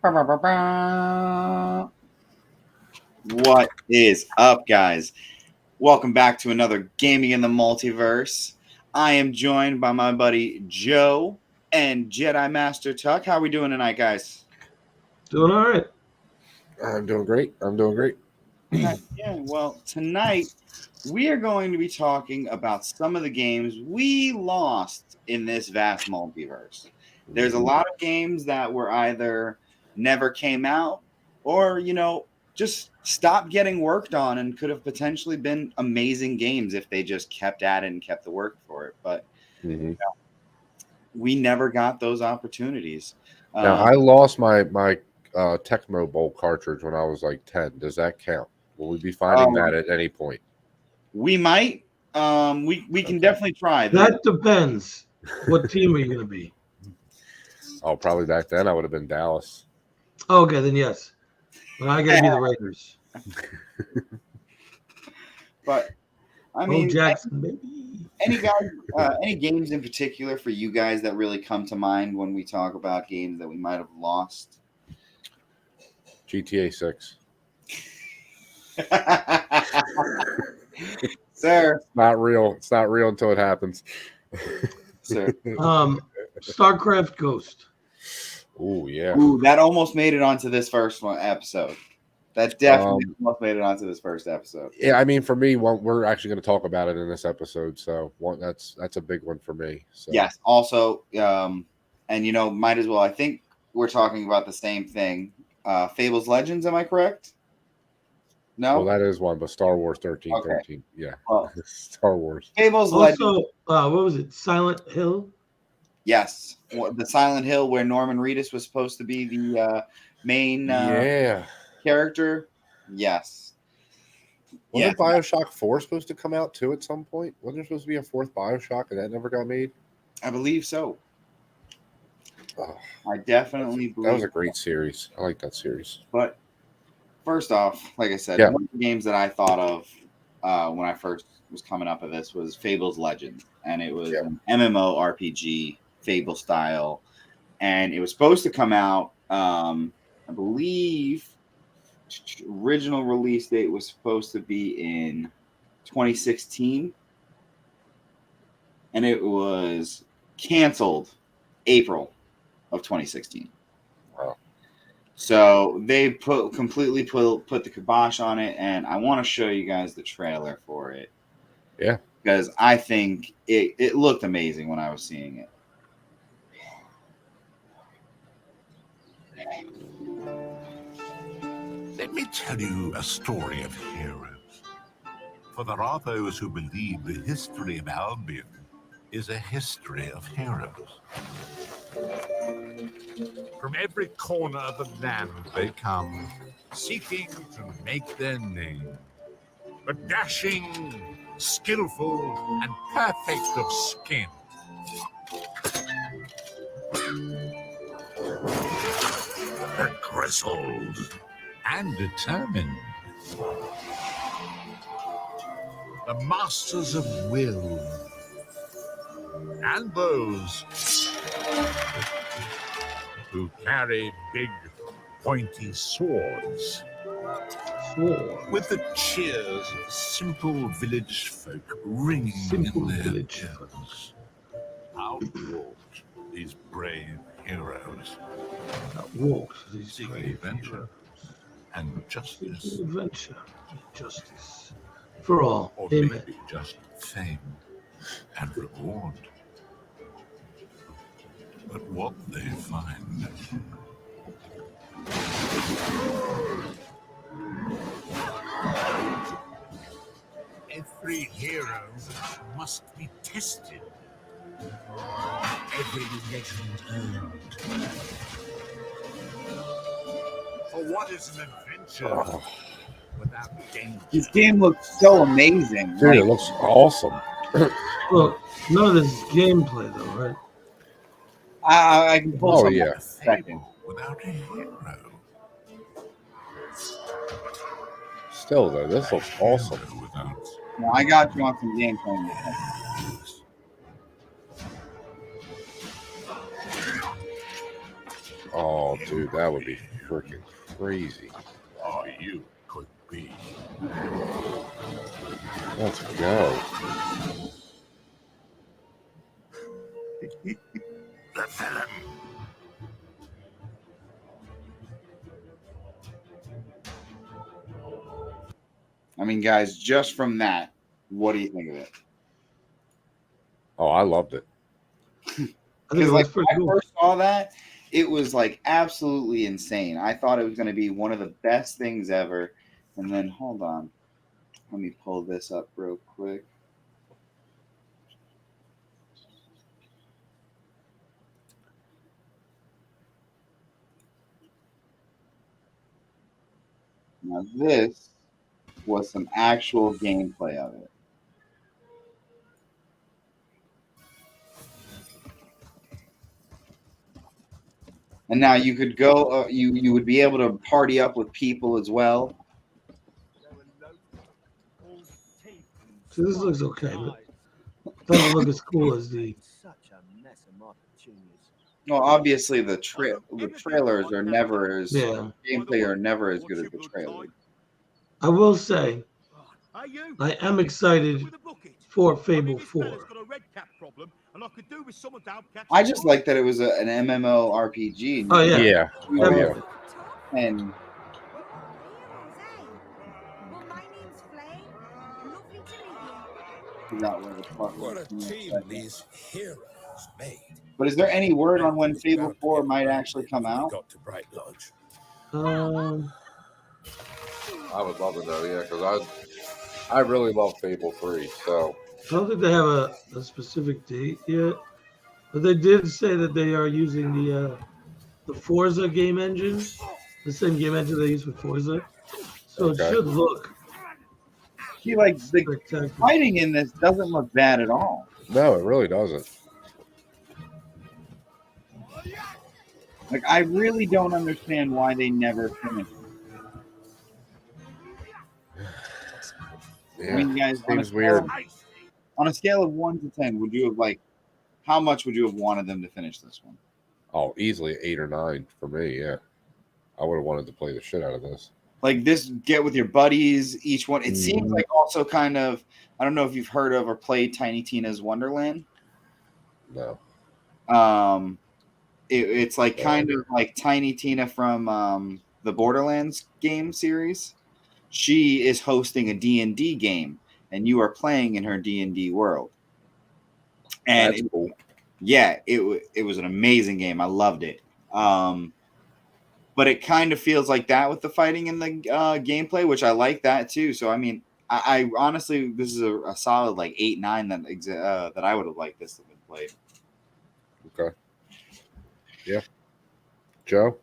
What is up, guys? Welcome back to another Gaming in the Multiverse. I am joined by my buddy Joe and Jedi Master Tuck. How are we doing tonight, guys? Doing all right. I'm doing great. Well, tonight we are going to be talking about some of the games we lost in this vast multiverse. There's a lot of games that were either never came out or, just stopped getting worked on and could have potentially been amazing games if they just kept at it and kept the work for it. But we never got those opportunities. Now, I lost my Tecmo Bowl cartridge when I was like 10. Does that count? Will we be finding that at any point? We might. We can definitely try. That depends. What team are you going to be? Oh, probably back then I would have been Dallas. Oh, okay, then yes. But I got to be the Raiders. But I mean, Jackson, baby. Any games in particular for you guys that really come to mind when we talk about games that we might have lost? GTA 6. Sir. It's not real. It's not real until it happens. Sir. StarCraft Ghost. Oh, yeah. Ooh, that almost made it onto this first episode. That definitely almost made it onto this first episode. Yeah, I mean, for me, we're actually going to talk about it in this episode, so that's a big one for me. So. Yes. Also, and might as well. I think we're talking about the same thing. Fables Legends. Am I correct? No. Well, that is one, but Star Wars 1313. Yeah. Well, Star Wars. Fables Legends. Also, what was it? Silent Hill. Yes, the Silent Hill where Norman Reedus was supposed to be the main character. Yes. Wasn't BioShock 4 supposed to come out too at some point? Wasn't there supposed to be a fourth BioShock and that never got made? I believe so. Oh, I definitely believe that was a great series. I like that series. But first off, like I said, one of the games that I thought of when I first was coming up with this was Fables Legends, and it was an MMORPG Fable style, and it was supposed to come out. I believe original release date was supposed to be in 2016, and it was canceled April of 2016. Wow. So they completely put the kibosh on it, and I want to show you guys the trailer for it. Yeah. Because I think it looked amazing when I was seeing it. Let me tell you a story of heroes. For there are those who believe the history of Albion is a history of heroes. From every corner of the land they come, seeking to make their name. But dashing, skillful, and perfect of skin. But grizzled and determined. The masters of will. And those who carry big, pointy swords. With the cheers of simple village folk ringing in their ears. Out walked these brave heroes. Seeking adventure and justice. Justice. For all. Or Amen. maybe just fame and reward. But what they find... Every hero must be tested. Every legend earned. For what is an adventure without danger? This game looks so amazing. Dude, it looks awesome. Well, none of this is gameplay, though, right? I can pull something yeah. in a second. Without a hero. Still, though, this looks awesome. No, I got you on some gameplay. Oh, dude, that would be freaking crazy. Oh, you could be. Let's go. The villain. I mean, guys, just from that, what do you think of it? Oh, I loved it. I think Because it like looks when pretty I cool. first saw that, it was like absolutely insane. I thought it was going to be one of the best things ever. And then hold on, let me pull this up real quick. Now this was some actual gameplay of it. And now you could go, you would be able to party up with people as well. So this looks okay, but doesn't look as cool as the. Well, obviously the trailers are never as Yeah. gameplay are never as good as the trailers. I will say, I am excited for Fable 4. I just like that it was an MMO RPG. And Oh yeah. Yeah. Oh, yeah. And forgot where the fuck What a it was. team these heroes made. But is there any word on when Fable 4 might actually come out? Got to Bright Lodge. I would love to know, yeah, because I really love Fable 3. So I don't think they have a specific date yet, but they did say that they are using the Forza game engine, the same game engine they use for Forza. So Okay. it should look See, like the spectacular. fighting in this doesn't look bad at all. no, it really doesn't. Like I really don't understand why they never finished. Yeah. I mean, guys, Seems weird. On a scale of 1 to 10, would you have like how much would you have wanted them to finish this one? Oh, easily 8 or 9 for me. Yeah, I would have wanted to play the shit out of this. Like this, get with your buddies. Each one. It seems like also kind of. I don't know if you've heard of or played Tiny Tina's Wonderland. No. It's like kind of like Tiny Tina from the Borderlands game series. She is hosting a D&D game, and you are playing in her D&D world. And That's cool. Yeah, it was an amazing game. I loved it. But it kind of feels like that with the fighting and the gameplay, which I like that too. So I mean, I honestly, this is a solid like 8-9 that I would have liked this to have been played. Okay. Yeah. Joe?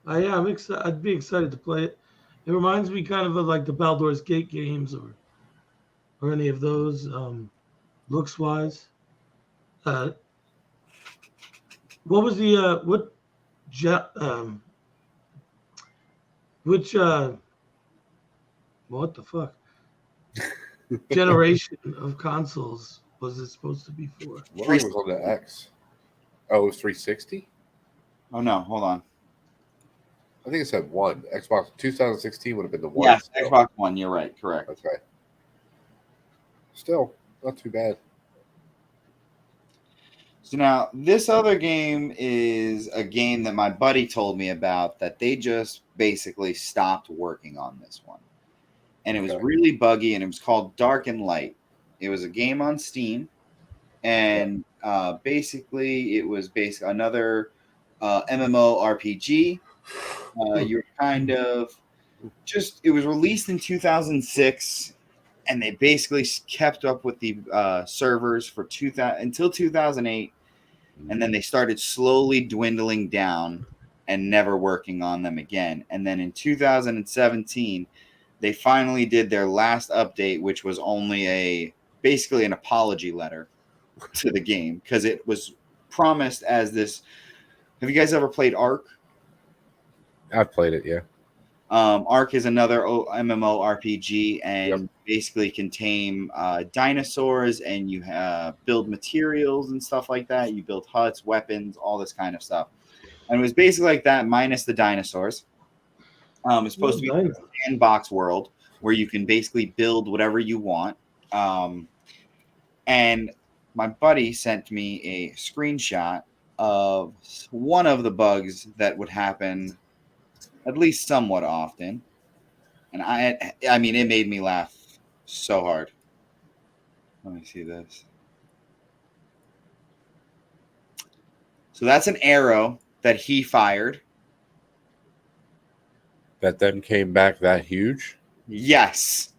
Yeah, I'm excited. I'd be excited to play it. It reminds me kind of like the Baldur's Gate games or any of those looks wise. What was the which what the fuck generation of consoles was it supposed to be for? Well, it was on the X. Oh, it was 360? Oh no, hold on. I think it said 1. Xbox 2016 would have been the 1. Yes, still. Xbox One. You're right. Correct. Okay. Still, not too bad. So now this other game is a game that my buddy told me about that they just basically stopped working on this one. And it was really buggy, and it was called Dark and Light. It was a game on Steam, and basically it was another MMO RPG. You're kind of just, it was released in 2006, and they basically kept up with the servers for 2000 until 2008, and then they started slowly dwindling down and never working on them again. And then in 2017, they finally did their last update, which was only basically an apology letter to the game, because it was promised as this. Have you guys ever played Ark? I've played it, yeah. Ark is another MMORPG, and basically can tame dinosaurs, and you build materials and stuff like that. You build huts, weapons, all this kind of stuff. And it was basically like that minus the dinosaurs. It's supposed to be a sandbox world where you can basically build whatever you want. And my buddy sent me a screenshot of one of the bugs that would happen at least somewhat often. And I mean, it made me laugh so hard. Let me see this. So that's an arrow that he fired. That then came back that huge? Yes.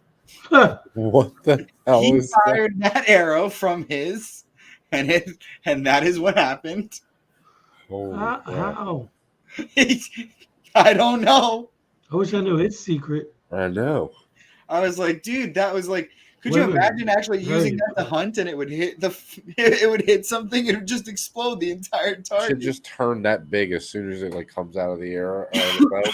What the hell He is fired that arrow from his, and that is what happened. Holy crap. How? I don't know. I wish I knew its secret. I know. I was like, dude, that was like, could you Women, imagine actually using that to right. hunt and it would hit it would hit something and it would just explode the entire It target? should just turn that big as soon as it like comes out of the air. The bow.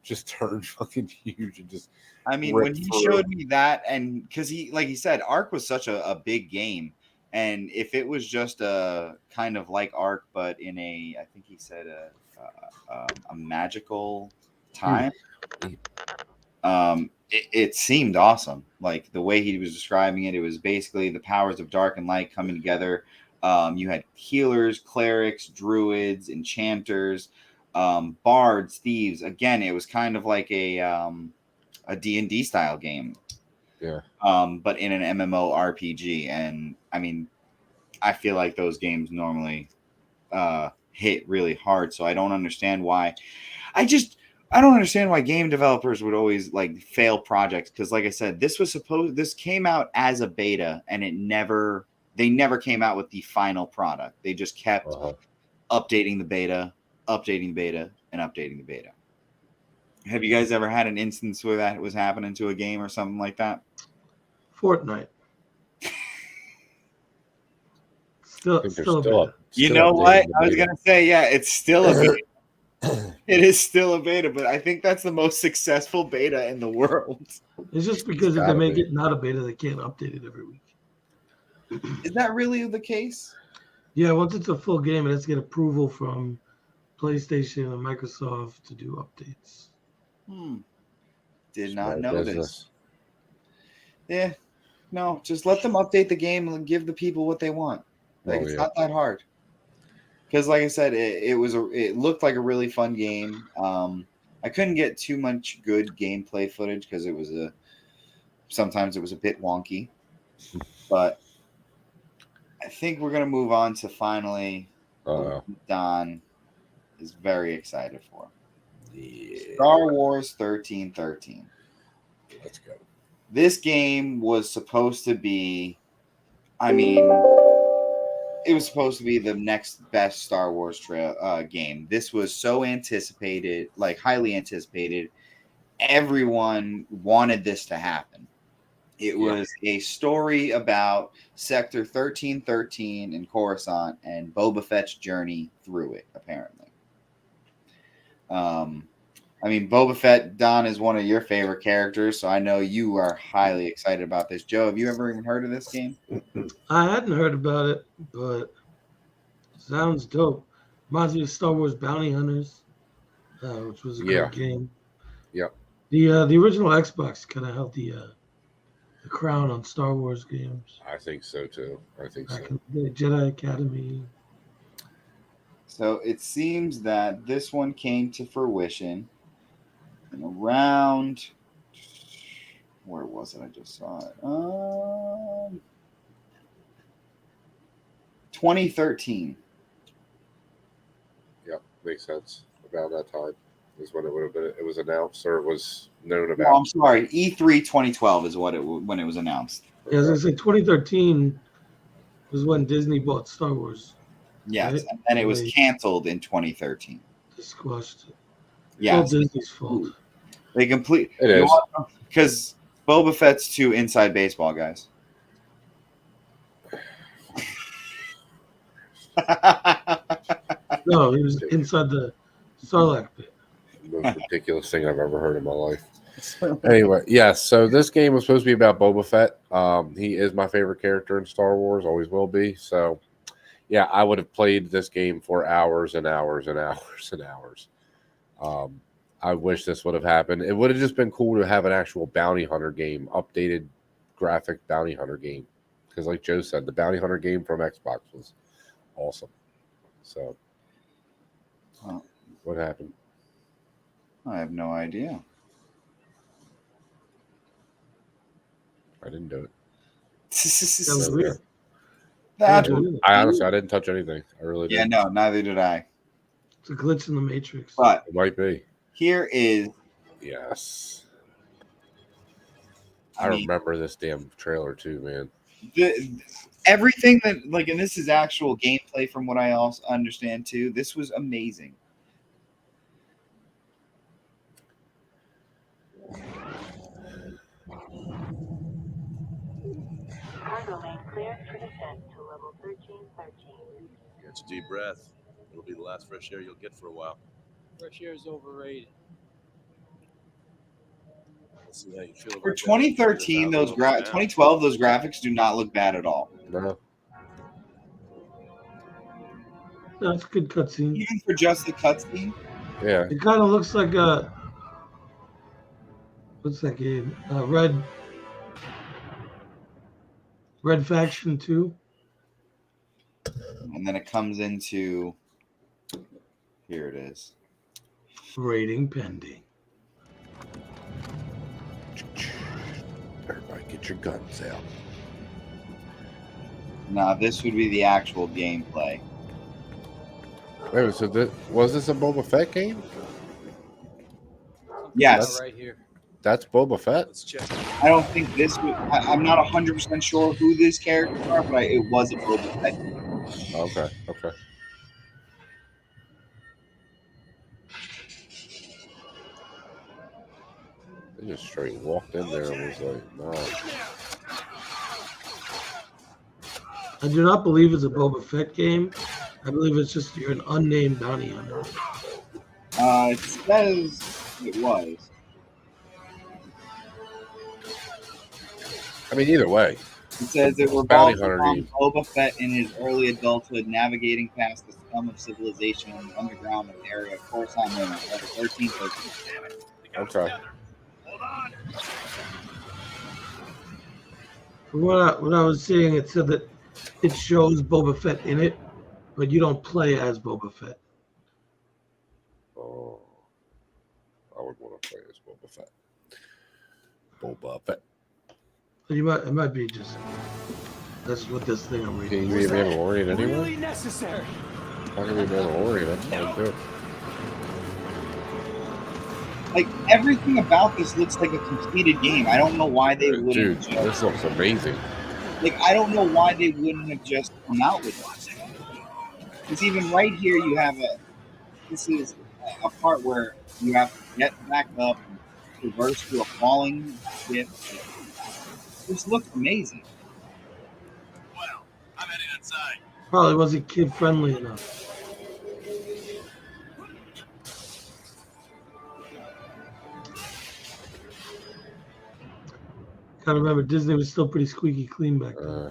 Just turn fucking huge and just. I mean, rip when he through. showed me that, and because he, like he said, Ark was such a big game, and if it was just a kind of like Ark, but in a, I think he said a magical time, it seemed awesome. Like the way he was describing it, it was basically the powers of dark and light coming together. You had healers, clerics, druids, enchanters, bards, thieves. Again, it was kind of like a D&D style game. Yeah. But in an MMORPG. And I mean, I feel like those games normally hit really hard. So I don't understand why. I don't understand why game developers would always like fail projects. Because like I said, this came out as a beta and they never came out with the final product. They just kept updating the beta, and updating the beta. Have you guys ever had an instance where that was happening to a game or something like that? Fortnite. Still a beta. You know what? I was going to say, yeah, it's still a beta. It is still a beta, but I think that's the most successful beta in the world. It's just because if they make it not a beta, they can't update it every week. Is that really the case? Yeah, once it's a full game, it has to get approval from PlayStation and Microsoft to do updates. Did not know this. Yeah. No, just let them update the game and give the people what they want. Like it's not that hard. Because, like I said, it looked like a really fun game. I couldn't get too much good gameplay footage because sometimes it was a bit wonky. But I think we're gonna move on to finally what Don is very excited for. Yeah. Star Wars 1313. Let's go. This game was supposed to be, I mean, it was supposed to be the next best Star Wars game. This was so anticipated, like highly anticipated. Everyone wanted this to happen. It was a story about Sector 1313 in Coruscant and Boba Fett's journey through it, apparently. I mean, Boba Fett, Don, is one of your favorite characters, so I know you are highly excited about this. Joe, have you ever even heard of this game? I hadn't heard about it, but sounds dope. Reminds me of Star Wars Bounty Hunters, which was a great game. Yep. The original Xbox kind of held the crown on Star Wars games. I think so too. Back in the Jedi Academy. So it seems that this one came to fruition in around, where was it? I just saw it. 2013. Yep, makes sense. About that time is when it would have been. It was announced or it was known about. No, I'm sorry. E3 2012 is when it was announced. Yeah, as I say, 2013 was when Disney bought Star Wars. Yes, right? and then it was canceled in 2013. They squashed it. Yeah, it's all Disney's fault. They complete. It is because Boba Fett's too inside baseball, guys. No, he was inside the Sarlacc pit. The most ridiculous thing I've ever heard in my life. Anyway, yes. So this game was supposed to be about Boba Fett. He is my favorite character in Star Wars, always will be. So, yeah, I would have played this game for hours and hours and hours and hours. I wish this would have happened. It would have just been cool to have an actual bounty hunter game, updated graphic bounty hunter game. Because, like Joe said, the bounty hunter game from Xbox was awesome. So, what happened? I have no idea. I didn't do it. That was weird. That's I honestly, I didn't touch anything. I really didn't. no, neither did I. It's a glitch in the Matrix. But It might be. here is Yes. I remember this damn trailer too, man. Everything that and this is actual gameplay from what I also understand too. This was amazing. Cargo lane cleared for descent to level 1313. Catch a deep breath. It'll be the last fresh air you'll get for a while. Fresh air is overrated. Let's see how you feel For about 2013, that. 2012, those graphics do not look bad at all. No. That's a good cutscene. Even for just the cutscene. Yeah. It kind of looks like a what's that game? Red Faction 2. And then it comes into here it is. Rating pending. Everybody get your guns out. Now this would be the actual gameplay. Wait, so was this a Boba Fett game? Yes. Right here. That's Boba Fett? Let's check. I don't think this would. I'm not 100% sure who these characters are, but it was a Boba Fett. Okay, okay. They just straight walked in there and was like, no. I do not believe it's a Boba Fett game. I believe it's just you're an unnamed bounty hunter. It says it was. I mean, either way. It says it revolves around Boba Fett in his early adulthood, navigating past the scum of civilization on the underground of the area of Coruscant Moon, level 1313. Okay. From what I was seeing, it said that it shows Boba Fett in it, but you don't play as Boba Fett. Oh, I would want to play as Boba Fett. Boba Fett. It might be just that's what this thing I'm Can reading. you be a Mandalorian anyway? Really necessary. How can you be a Mandalorian? That's fine too. Like everything about this looks like a completed game. I don't know why they wouldn't. Dude, this looks amazing. Like I don't know why they wouldn't have just come out with this. Because even right here, you have this is a part where you have to get back up, and reverse through a falling ship. This looks amazing. Well, I'm heading inside. Probably wasn't kid friendly enough. Gotta remember, Disney was still pretty squeaky clean back then.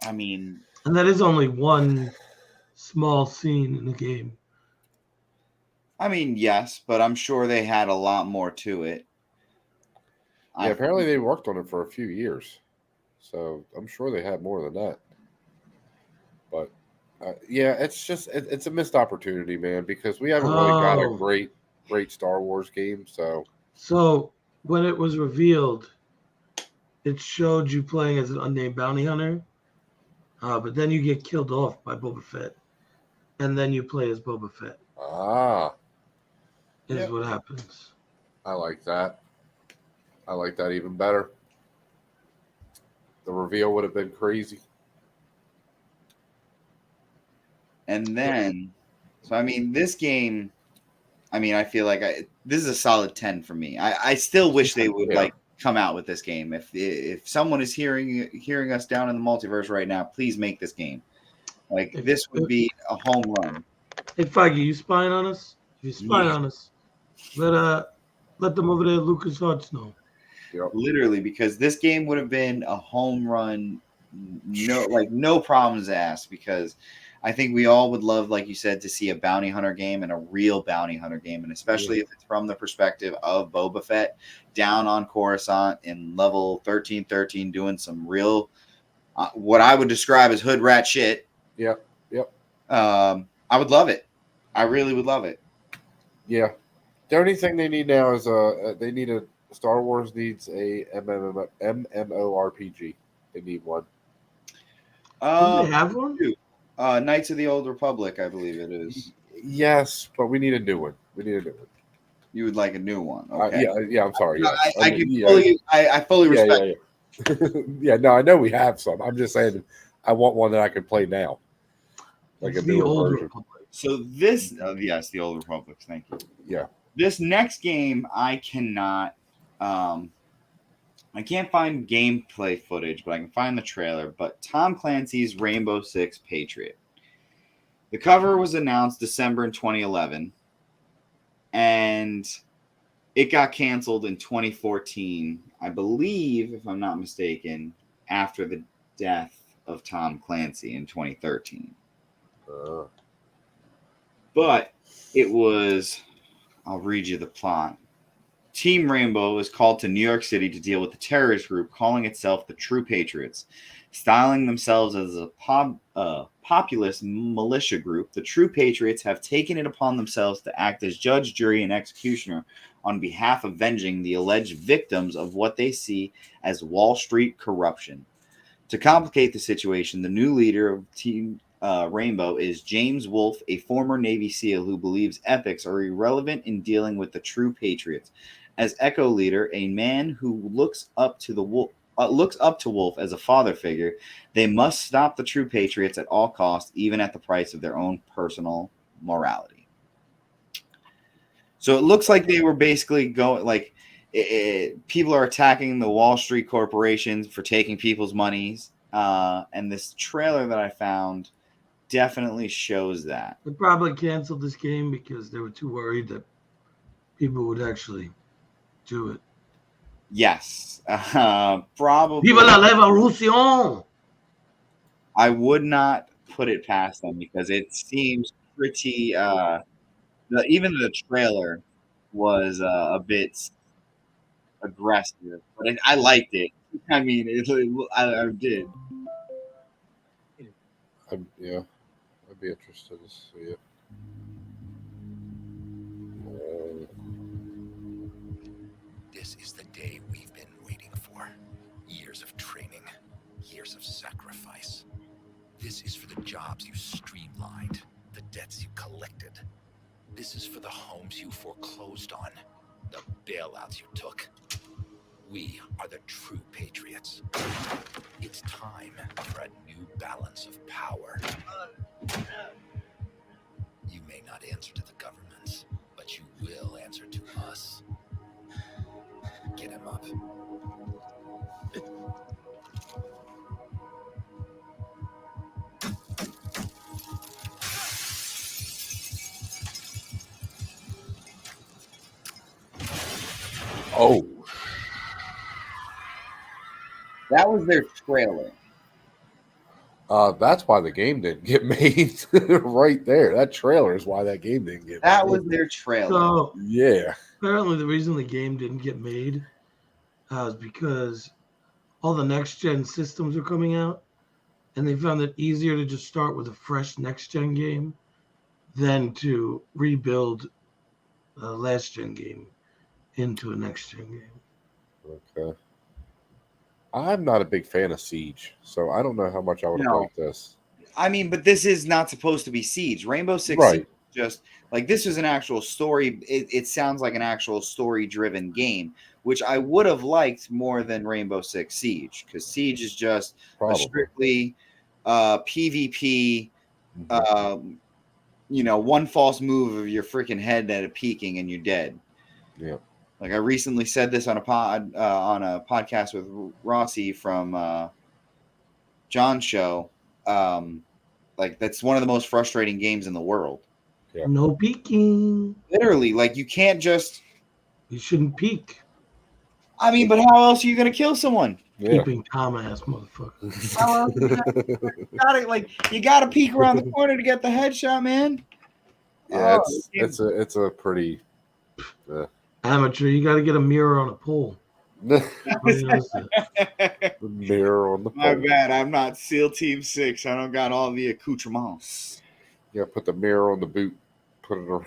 I mean, And that is only one small scene in the game. yes, but I'm sure they had a lot more to it. Yeah, apparently they worked on it for a few years. So I'm sure they had more than that. But yeah, it's just it's a missed opportunity, man, because we haven't really got a great Star Wars game. So when it was revealed, it showed you playing as an unnamed bounty hunter, but then you get killed off by Boba Fett, and then you play as Boba Fett. Is what happens. I like that. I like that even better. The reveal would have been crazy. And then, so this game, I feel like this is a solid 10 for me. I still wish they would come out with this game. If someone is hearing us down in the multiverse right now, please make this game. This would be a home run. Hey Feige, you spying on us? If you spying on us, let them over there at LucasArts know. Yep. Literally, because this game would have been a home run, no problems asked. Because I think we all would love, like you said, to see a bounty hunter game and a real bounty hunter game, and especially if it's from the perspective of Boba Fett down on Coruscant in level 1313, doing some real, what I would describe as hood rat shit. Yep. I would love it. I really would love it. Yeah. The only thing they need now is they need a Star Wars needs a MMORPG. They need one. Do they have one? Knights of the Old Republic, I believe it is. Yes, but we need a new one. You would like a new one, okay? Yeah. I'm sorry. Yes. I fully respect. Yeah. No, I know we have some. I'm just saying, I want one that I can play now, like It's a the newer Old version. Republic. So this, yes, the Old Republic. Thank you. Yeah. This next game, I cannot. I can't find gameplay footage, but I can find the trailer. But Tom Clancy's Rainbow Six Patriot. The cover was announced December in 2011, and it got canceled in 2014, I believe, if I'm not mistaken, after the death of Tom Clancy in 2013. But it was, I'll read you the plot. Team Rainbow is called to New York City to deal with the terrorist group calling itself the True Patriots. Styling themselves as a populist militia group, the True Patriots have taken it upon themselves to act as judge, jury, and executioner on behalf of avenging the alleged victims of what they see as Wall Street corruption. To complicate the situation, the new leader of Team Rainbow is James Wolfe, a former Navy SEAL who believes ethics are irrelevant in dealing with the True Patriots. As Echo leader, a man who looks up to Wolf as a father figure, they must stop the True Patriots at all costs, even at the price of their own personal morality. So it looks like they were basically going like people are attacking the Wall Street corporations for taking people's monies, and this trailer that I found definitely shows that. They probably canceled this game because they were too worried that people would actually do it. Yes, probably. Viva la revolution! I would not put it past them because it seems pretty. Even the trailer was a bit aggressive, but I liked it. I mean, I did. I'd be interested to see it. This is the day we've been waiting for. Years of training, years of sacrifice. This is for the jobs you streamlined, the debts you collected. This is for the homes you foreclosed on, the bailouts you took. We are the True Patriots. It's time for a new balance of power. You may not answer to the governments, but you will answer to us. Get him up. Oh, That was their trailer. that's why the game didn't get made. Right there, that trailer is why that game didn't get That made. was their trailer. So Yeah. apparently the reason the game didn't get made is because all the next gen systems are coming out, and they found it easier to just start with a fresh next gen game than to rebuild a last gen game into a next gen game. Okay. I'm not a big fan of Siege, so I don't know how much I would have No. liked this. I mean, but this is not supposed to be Siege. Rainbow Six Right. Siege is just like this was an actual story. It sounds like an actual story-driven game, which I would have liked more than Rainbow Six Siege, because Siege is just a Probably. strictly PvP. One false move of your freaking head at a peaking and you're dead. Yeah. Like I recently said this on a podcast with Rossi from John's show. Like that's one of the most frustrating games in the world. Yeah. No peeking. Literally, like you can't just. You shouldn't peek. I mean, but how else are you going to kill someone? Yeah. Keeping calm ass motherfucker. How else you you gotta peek around the corner to get the headshot, man. Yeah, Oh, it's a pretty Amateur, you got to get a mirror on a pole. Nobody knows that. the mirror on the My pole. bad. I'm not SEAL Team 6. I don't got all the accoutrements. Yeah, put the mirror on the boot. Put it on.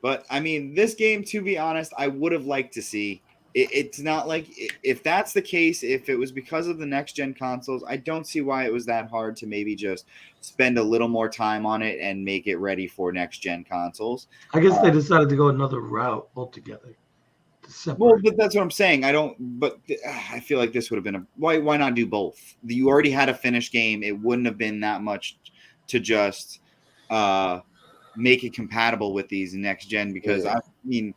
But I mean, this game, to be honest, I would have liked to see. It's not like if that's the case, if it was because of the next gen consoles, I don't see why it was that hard to maybe just spend a little more time on it and make it ready for next gen consoles. I guess they decided to go another route altogether. To separate. Well, but that's what I'm saying. I feel like this would have been why not do both? You already had a finished game. It wouldn't have been that much to just make it compatible with these next gen, because I mean,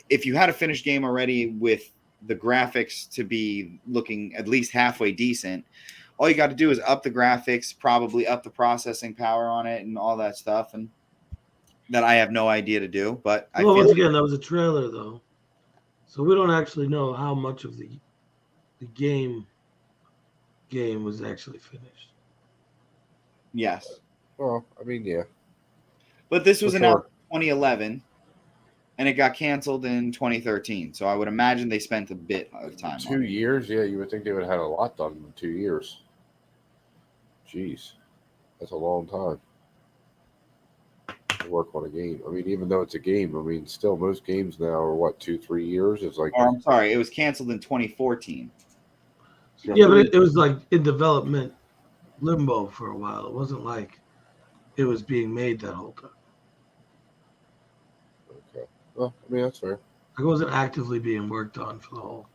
if you had a finished game already with the graphics to be looking at least halfway decent, all you got to do is up the graphics, probably up the processing power on it and all that stuff, and that I have no idea to do. But I Well, feel once again, that was a trailer though, so we don't actually know how much of the game was actually finished. yes. Well, I mean, yeah. But this was For announced in 2011, and it got canceled in 2013. So I would imagine they spent a bit of time. 2 years, yeah. You would think they would have had a lot done in 2 years. Jeez, that's a long time to work on a game. I mean, even though it's a game, I mean, still most games now are what 2-3 years. It's like, Or I'm sorry, it was canceled in 2014. Yeah, but it was like in development limbo for a while. It wasn't like it was being made that whole time. okay. Well, I mean, that's fair. It wasn't actively being worked on for the whole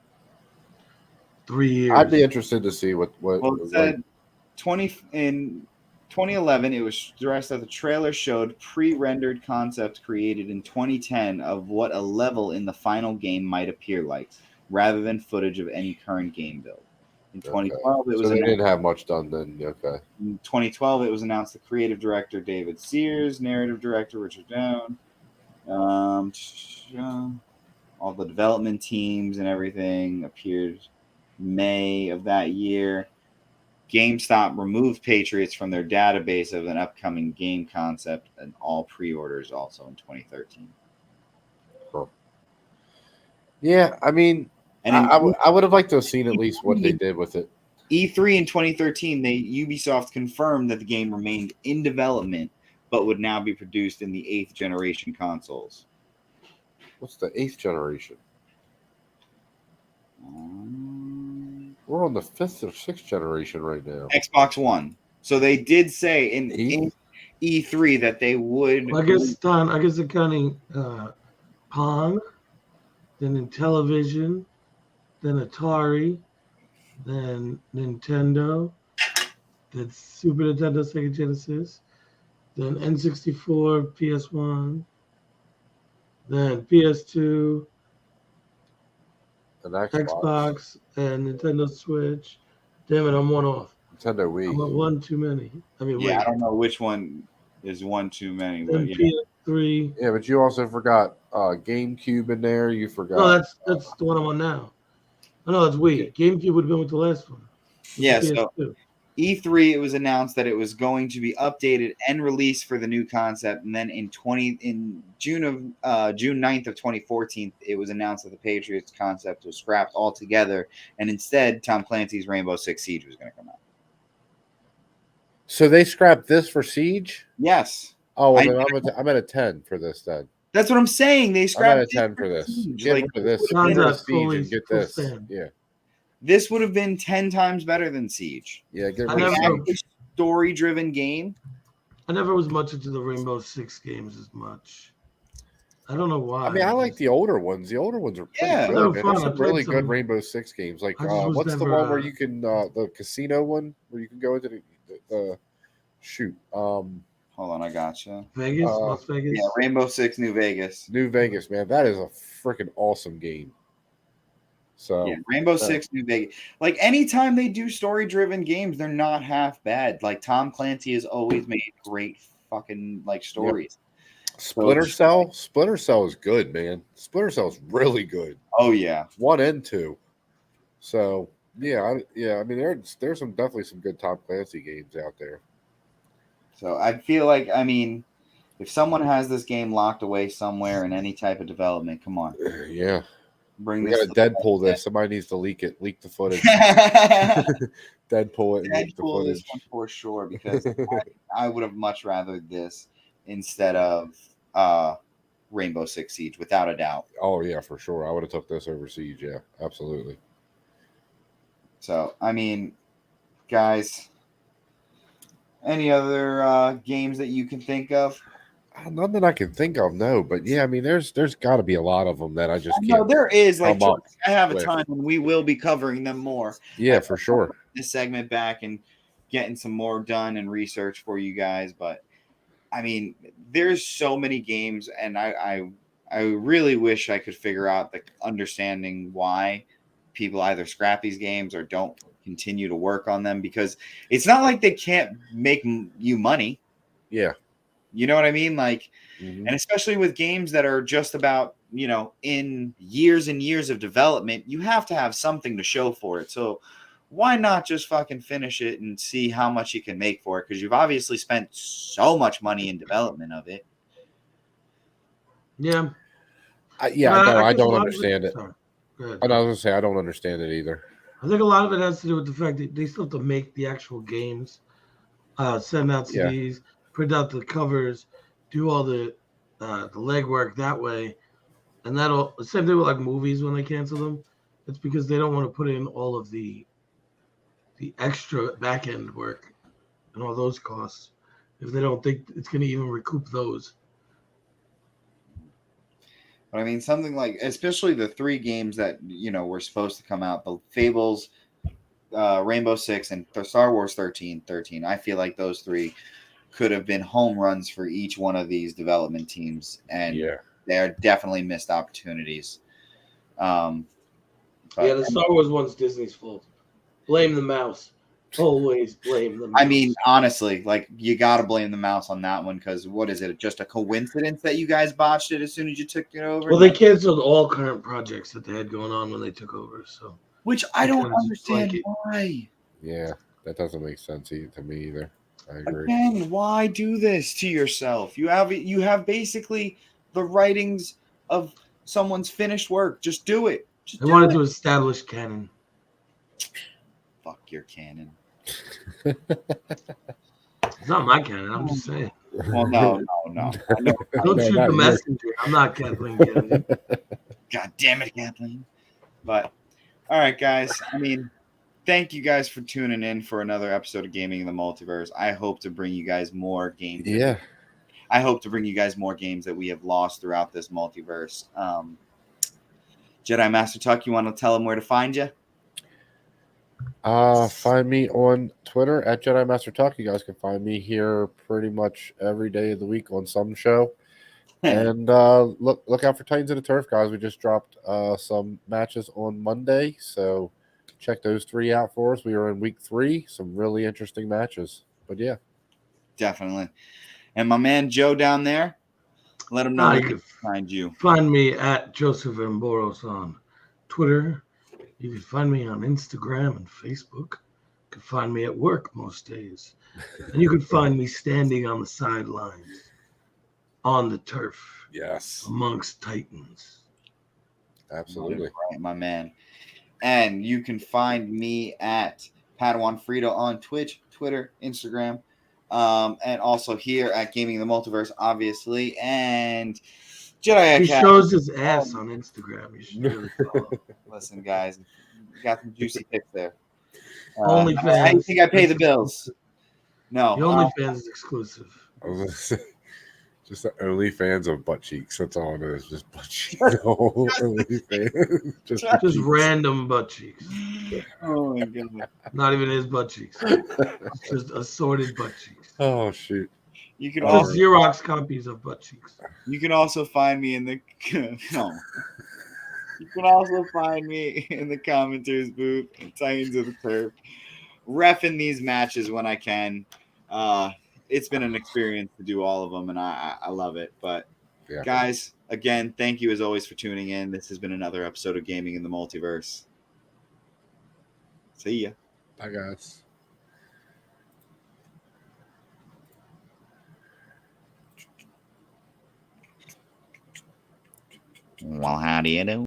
3 years. I'd be interested to see what Well, it said 2011, it was stressed that the trailer showed pre-rendered concepts created in 2010 of what a level in the final game might appear like, rather than footage of any current game build. In 2012, it was so they didn't have much done then. Okay. In 2012, it was announced the creative director David Sears, narrative director Richard Down, all the development teams and everything appeared May of that year. GameStop removed Patriots from their database of an upcoming game concept and all pre-orders also in 2013. Huh. Yeah, I mean, And I would have liked to have seen at least what they did with it. E3 in 2013, Ubisoft confirmed that the game remained in development, but would now be produced in the 8th generation consoles. What's the 8th generation? We're on the 5th or 6th generation right now. Xbox One. So they did say in E3 that they would. Well, I guess they're counting Pong, then Intellivision, then Atari, then Nintendo, then Super Nintendo, Sega Genesis, then N64, PS1, then PS2, An Xbox, and Nintendo Switch. Damn it, I'm one off. Nintendo Wii. I went one too many. I mean, I don't know which one is one too many, but then yeah. PS3. Yeah, but you also forgot GameCube in there. You forgot. No, that's the one I'm on now. Oh, no, that's Wii. GameCube would have been with the last one. Yeah, so E3, it was announced that it was going to be updated and released for the new concept, and then in June 9th of 2014, it was announced that the Patriots concept was scrapped altogether, and instead Tom Clancy's Rainbow Six Siege was going to come out. So they scrapped this for Siege? Yes. Oh, well, then I'm at a 10 for this then. That's what I'm saying. They scrapped. I'm at a 10 for this. Siege. Get rid of this. Get rid of Siege and get this. Yeah. This would have been 10 times better than Siege. Yeah, get rid of a story-driven game. I never was much into the Rainbow Six games as much. I don't know why. I mean, I like the older ones. The older ones are pretty good. Man. There's some really good Rainbow Six games. Like, what's the one where you can the casino one where you can go into the shoot? Hold on, I gotcha. Vegas, Las Vegas. Yeah, Rainbow Six, New Vegas. New Vegas, man, that is a freaking awesome game. So yeah, Rainbow Six, New Vegas. Like anytime they do story-driven games, they're not half bad. Like Tom Clancy has always made great fucking like stories. Yep. Splinter Cell is good, man. Splinter Cell is really good. Oh yeah, 1 and 2. So Yeah. I mean, there's some definitely some good Tom Clancy games out there. So I feel like, I mean, if someone has this game locked away somewhere in any type of development, come on, Yeah, bring we this got to to the Deadpool light. this. Somebody needs to leak the footage. Deadpool it and leak the Deadpool this footage. one for sure, because I would have much rather this instead of Rainbow Six Siege, without a doubt. Oh yeah, for sure. I would have took this over Siege. Yeah, absolutely. So I mean, guys, any other games that you can think of? None that I can think of, no. But yeah, I mean, there's got to be a lot of them that I just No, can't there is. Like, come up I have a with. ton, and we will be covering them more. Yeah, for sure. This segment back and getting some more done and research for you guys, but I mean, there's so many games, and I really wish I could figure out the understanding why people either scrap these games or don't continue to work on them, because it's not like they can't make you money. Yeah. You know what I mean? Like, Mhm. and especially with games that are just about, in years and years of development, you have to have something to show for it. So why not just fucking finish it and see how much you can make for it? Because you've obviously spent so much money in development of it. Yeah. I guess a don't lot of understand it. Sorry. Go ahead. I was gonna say I don't understand it either. I think a lot of it has to do with the fact that they still have to make the actual games, send out Yeah. CDs, print out the covers, do all the legwork that way, and that'll same thing with like movies when they cancel them. It's because they don't want to put in all of the extra back end work and all those costs if they don't think it's going to even recoup those. But I mean, something like, especially the three games that, were supposed to come out, the Fables, Rainbow Six, and Star Wars 13. I feel like those three could have been home runs for each one of these development teams, and they are definitely missed opportunities. The Star Wars one's Disney's fault. Blame the mouse. Always blame the mouse. I mean, honestly, like, you got to blame the mouse on that one, because what is it? Just a coincidence that you guys botched it as soon as you took it over? Well, they canceled all current projects that they had going on when they took over. So, which I don't understand why. Yeah, that doesn't make sense to me either. I agree. Again, why do this to yourself? You have basically the writings of someone's finished work. Just do it. They wanted to establish canon. Fuck your canon. It's not my canon. I'm just saying. Well, no. Don't shoot the messenger. I'm not Kathleen Kennedy. God damn it, Kathleen. But all right, guys. I mean, thank you guys for tuning in for another episode of Gaming in the Multiverse. I hope to bring you guys more games. Yeah. I hope to bring you guys more games that we have lost throughout this multiverse. Jedi Master Tuck, you want to tell them where to find you? Find me on Twitter at Jedi Master Talk. You guys can find me here pretty much every day of the week on some show. And look out for Titans of the Turf, guys. We just dropped some matches on Monday, so check those three out for us. We are in week 3, some really interesting matches. But yeah, definitely. And my man Joe down there, let him know where to find you. Find me at Joseph Amboros on Twitter. You can find me on Instagram and Facebook. You can find me at work most days. And you can find me standing on the sidelines on the turf. Yes. Amongst Titans. Absolutely. Right, my man. And you can find me at Padawan Frito on Twitch, Twitter, Instagram, and also here at Gaming the Multiverse, obviously. And Jedi He shows his ass on Instagram. You should really follow. Listen, guys, got some juicy pics there. OnlyFans. How do you think I pay the bills? No. The OnlyFans is exclusive. Just the OnlyFans of butt cheeks. That's all it is. Just butt cheeks. OnlyFans. Just random butt cheeks. Oh my god. Not even his butt cheeks. Just assorted butt cheeks. Oh shoot. You can also Xerox copies of butt cheeks. You can also find me in the no. You can also find me in the commenters booth in Titans of the Turf, reffing these matches when I can. It's been an experience to do all of them, and I love it. But guys, again, thank you as always for tuning in. This has been another episode of Gaming in the Multiverse. See ya. Bye, guys. Well, how do you do?